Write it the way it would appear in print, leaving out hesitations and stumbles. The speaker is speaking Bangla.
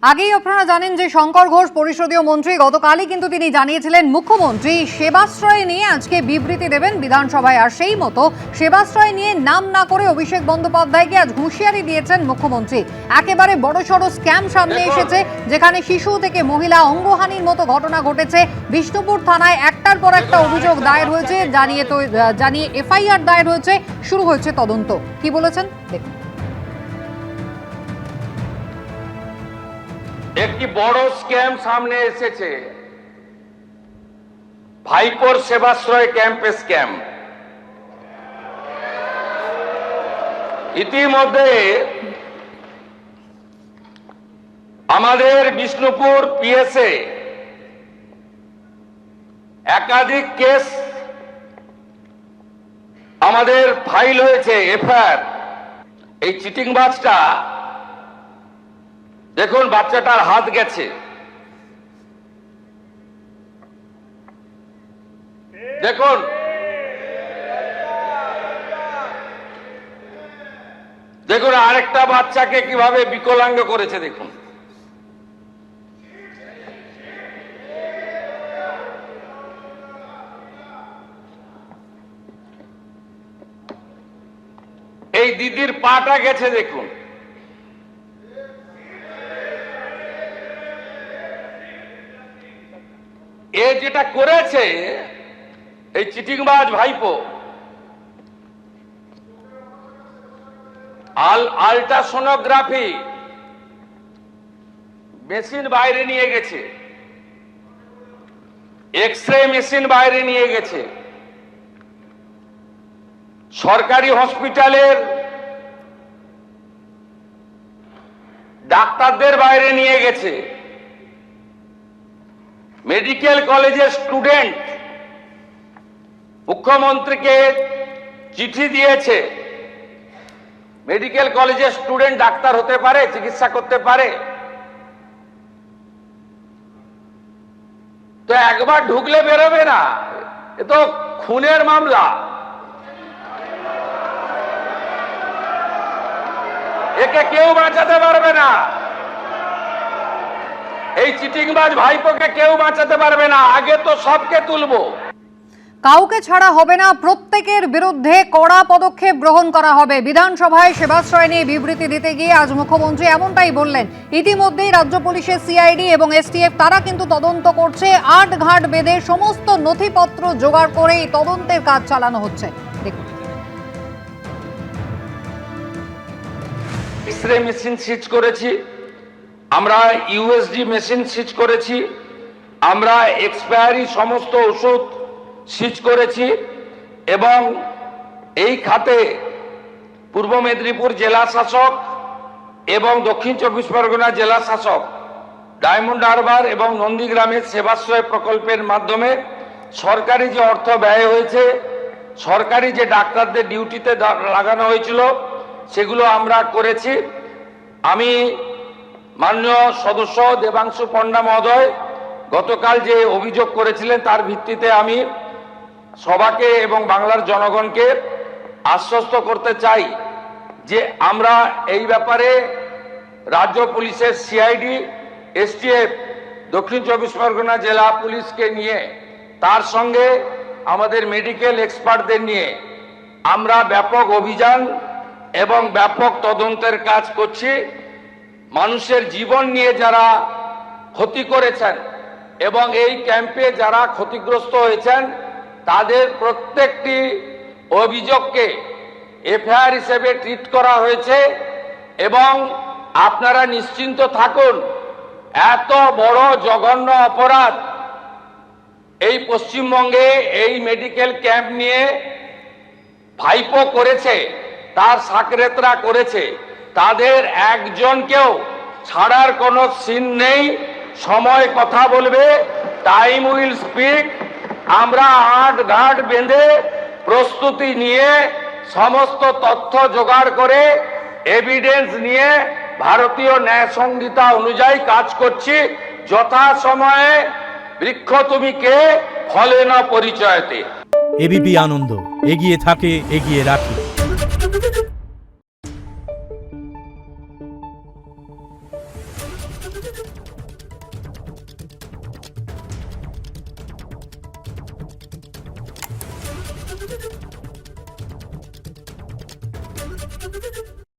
আগেই আপনারা জানেন যে শঙ্কর ঘোষ পরিষদীয় মন্ত্রী গতকালই কিন্তু তিনি জানিয়েছিলেন মুখ্যমন্ত্রী সেবাশ্রয় নিয়ে আজকে বিবৃতি দেবেন বিধানসভায়। আর সেই মতো সেবাশ্রয় নিয়ে নাম না করে অভিষেক বন্দ্যোপাধ্যায়কে আজ হুঁশিয়ারি দিয়েছেন মুখ্যমন্ত্রী। একেবারে বড়সড় স্ক্যাম সামনে এসেছে, যেখানে শিশু থেকে মহিলা অঙ্গহানির মতো ঘটনা ঘটেছে। বিষ্ণুপুর থানায় একটার পর একটা অভিযোগ দায়ের হয়েছে, জানিয়ে এফআইআর দায়ের হয়েছে, শুরু হয়েছে তদন্ত। কি বলেছেন দেখুন। একটি বড় স্ক্যাম সামনে এসেছে, ভাইপোর সেবাশ্রয় ক্যাম্পে স্ক্যাম। ইতিমধ্যে আমাদের বিষ্ণুপুর পিএসএ একাধিক কেস আমাদের ফাইল হয়েছে, এফআইআর। এই চিটিংবাজটা দেখুন, বাচ্চাটার হাত গেছে, দেখুন দেখুন আরেকটা বাচ্চাকে কিভাবে বিকলাঙ্গ করেছে দেখুন। এই দিদির পাটা গেছে দেখুন। এ যেটা করেছে এই চিটিংবাজ ভাইপো, আল্ট্রাসোনোগ্রাফি মেশিন বাইরে নিয়ে গেছে, এক্সরে মেশিন বাইরে নিয়ে গেছে, সরকারি হসপিটালের ডাক্তারদের বাইরে নিয়ে গেছে, মেডিকেল কলেজের স্টুডেন্ট মুখ্যমন্ত্রীকে চিঠি দিয়েছে। মেডিকেল কলেজের স্টুডেন্ট ডাক্তার হতে পারে, চিকিৎসা করতে পারে? তো একবার ঢুকলে বেরোবে না, এ তো খুনের মামলা। একে কেউ বাঁচাতে পারবে না, এই চিটিংবাজ ভাইপোকে কেউ বাঁচাতে পারবে না। আগে তো সবকে তুলবো, কাউকে ছাড়া হবে না, প্রত্যেকের বিরুদ্ধে কড়া পদক্ষেপ গ্রহণ করা হবে। বিধানসভায় সেবাশ্রয় নিয়ে বিবৃতি দিতে গিয়ে আজ মুখ্যমন্ত্রী এমনটাই বললেন। ইতিমধ্যেই রাজ্য পুলিশের সিআইডি এবং এসটিএফ তারা কিন্তু তদন্ত করছে। আট ঘাট বেঁধে সমস্ত নথিপত্র জোগাড় করে এই তদন্তের কাজ চালানো হচ্ছে। দেখুন, এক্সরে মেশিন সিজ করেছি আমরা, ইউএসডি মেশিন সিজ করেছি আমরা, এক্সপায়ারি সমস্ত ওষুধ সিজ করেছি। এবং এই খাতে পূর্ব মেদিনীপুর জেলা শাসক এবং দক্ষিণ চব্বিশ পরগনা জেলা শাসক ডায়মন্ড হারবার এবং নন্দীগ্রামের সেবাশ্রয় প্রকল্পের মাধ্যমে সরকারি যে অর্থ ব্যয় হয়েছে, সরকারি যে ডাক্তারদের ডিউটিতে লাগানো হয়েছিল, সেগুলো আমরা করেছি। আমি মাননীয় সদস্য দেবাংশু পণ্ডা মহোদয় গতকাল যে অভিযোগ করেছিলেন, তার ভিত্তিতে আমি সবাকে এবং বাংলার জনগণকে আশ্বস্ত করতে চাই যে আমরা এই ব্যাপারে রাজ্য পুলিশের সিআইডি, এসটিএফ, দক্ষিণ চব্বিশ পরগনা জেলা পুলিশকে নিয়ে, তার সঙ্গে আমাদের মেডিকেল এক্সপার্টদের নিয়ে আমরা ব্যাপক অভিযান এবং ব্যাপক তদন্তের কাজ করছি। মানুষের জীবন নিয়ে যারা ক্ষতি করেছেন এবং এই ক্যাম্পে যারা ক্ষতিগ্রস্ত হয়েছেন, তাদের প্রত্যেকটি অভিযোগকে এফআইআর হিসেবে ট্রিট করা হয়েছে। এবং আপনারা নিশ্চিন্ত থাকুন, এত বড় জঘন্য অপরাধ এই পশ্চিমবঙ্গে এই মেডিকেল ক্যাম্প নিয়ে ভাইপো করেছে, তার সাকরেতরা করেছে, তাদের একজনকেও ছাড়ার কোনো সিন নেই। সময় কথা বলবে, টাইম উইল স্পিক। আমরা আট ঘাট বেঁধে প্রস্তুতি নিয়ে সমস্ত তথ্য জোগাড় করে এভিডেন্স নিয়ে ভারতীয় ন্যায় সংহিতা অনুযায়ী কাজ করছি। যথাসময়ে বৃক্ষ তুমি কে, ফলে না পরিচয়তে। এবিপি আনন্দ, এগিয়ে থাকে, এগিয়ে রাখে।